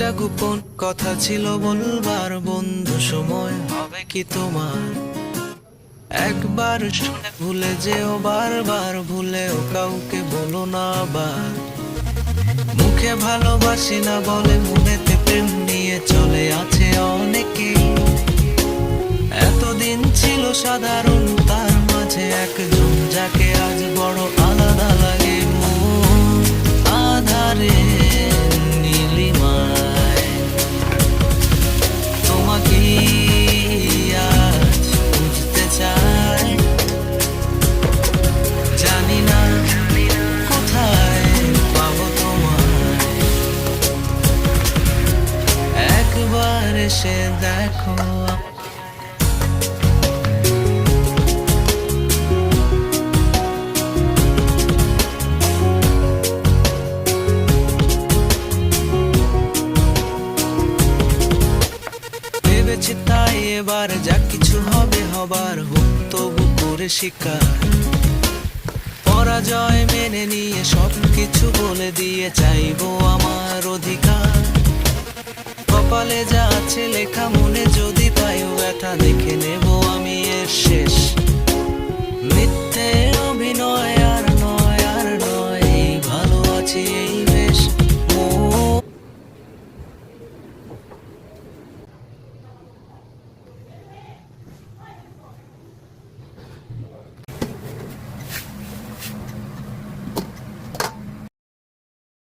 একটা গোপন কথা ছিল বলবার, বন্ধু সময় হবে কি তোমার? একবার শুনে ভুলে যেও, বারবার ভুলেও কাউকে বলো না আবার। মুখে ভালোবাসি না বলে মনেতে প্রেম নিয়ে চলে আছে অনেকেই। এতদিন ছিল সাধারণ, তার মাঝে একজন যাকে আজ বড় আলাদা লাগে। মন আধারে নীলিমায় তোমাকে আজ বুঝতে চাই। জানি না কোথায় পাবো তোমায়, একবার এসে দেখো। ভেবেছি তাই এবার যা কিছু হবে হবার, হোক তবু করে শিকার। পরাজয় মেনে নিয়ে সবকিছু বলে দিয়ে চাইবো আমার অধিকার। কপালে যা আছে লেখা, মনে যদি তাইও ব্যথা দেখে নেবো আমি।